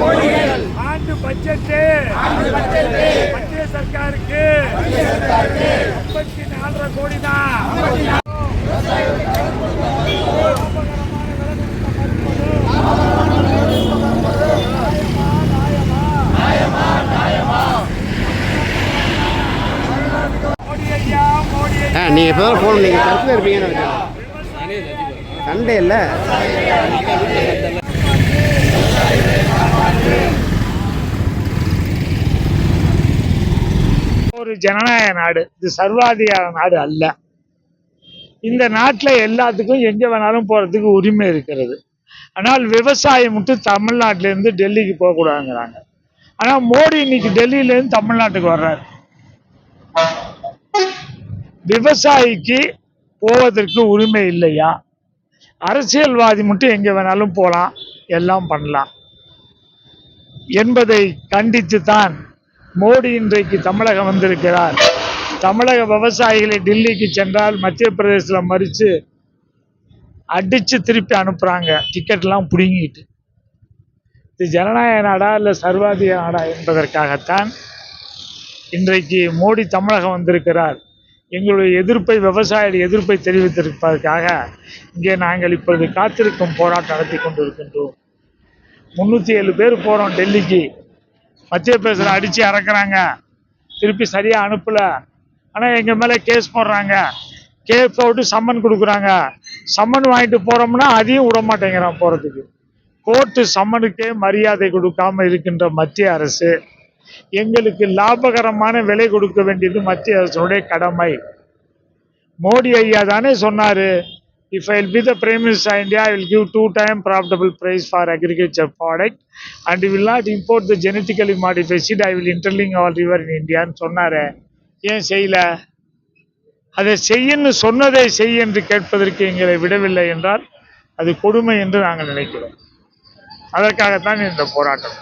கோடிகள் ஆண்டு பட்ஜெட்டு மத்திய சர்க்காருக்கு 54.5 கோடி தான். நீங்க இப்பதான் போன் நீங்க சர்ச்சில் இருப்பீங்கன்னு சண்டே இல்ல. ஒரு ஜனநாயக நாடு, இது சர்வாதிகார நாடு அல்ல. இந்த நாட்டில் எல்லாத்துக்கும் எங்க வேணாலும் போறதுக்கு உரிமை இருக்கிறது. ஆனால் விவசாயம் மட்டும் தமிழ்நாட்டில இருந்து டெல்லிக்கு போக கூடாதுங்கிறாங்க. ஆனா மோடி இன்னைக்கு டெல்லியில இருந்து தமிழ்நாட்டுக்கு வர்றாரு. விவசாயிக்கு போவதற்கு உரிமை இல்லையா? அரசியல்வாதி மட்டும் எங்க வேணாலும் போலாம், எல்லாம் பண்ணலாம் என்பதை கண்டித்து தான் மோடி இன்றைக்கு தமிழகம் வந்திருக்கிறார். தமிழக விவசாயிகளை டெல்லிக்கு சென்றால் மத்திய பிரதேசத்தில் மறித்து அடிச்சு திருப்பி அனுப்புறாங்க, டிக்கெட்லாம் பிடுங்கிட்டு. இது ஜனநாயக நாடா இல்லை சர்வாதிகார நாடா என்பதற்காகத்தான் இன்றைக்கு மோடி தமிழகம் வந்திருக்கிறார். எங்களுடைய எதிர்ப்பை, விவசாயிகள் எதிர்ப்பை தெரிவித்திருப்பதற்காக இங்கே நாங்கள் இப்பொழுது காத்திருக்கும் போராட்டம் நடத்தி கொண்டிருக்கின்றோம். 307 பேர் போகிறோம் டெல்லிக்கு. மத்திய பிரதேசத்தில் அடித்து இறக்குறாங்க, திருப்பி சரியாக அனுப்பலை. ஆனால் எங்கள் மேலே கேஸ் போடுறாங்க, கேஸ் போட்டு சம்மன் கொடுக்குறாங்க. சம்மன் வாங்கிட்டு போகிறோம்னா அதையும் விட மாட்டேங்கிறான் போகிறதுக்கு. கோர்ட்டு சம்மனுக்கே மரியாதை கொடுக்காமல் இருக்கின்ற மத்திய அரசு, எங்களுக்கு லாபகரமான விலை கொடுக்க வேண்டியது மத்திய அரசுடைய கடமை. மோடி ஐயா தானே சொன்னாரு, if I will be the Prime Minister of India, I will give 2 times profitable price for agriculture product and will not import the genetically modified seed. I will interlink all river in India சொன்னாரு. ஏன் செய்யல? அதை செய்யன்னு சொன்னதை செய் என்று கேட்பதற்கு எங்களை விடவில்லை என்றால் அது கொடுமை என்று நாங்கள் நினைக்கிறோம். அதற்காகத்தான் இந்த போராட்டம்.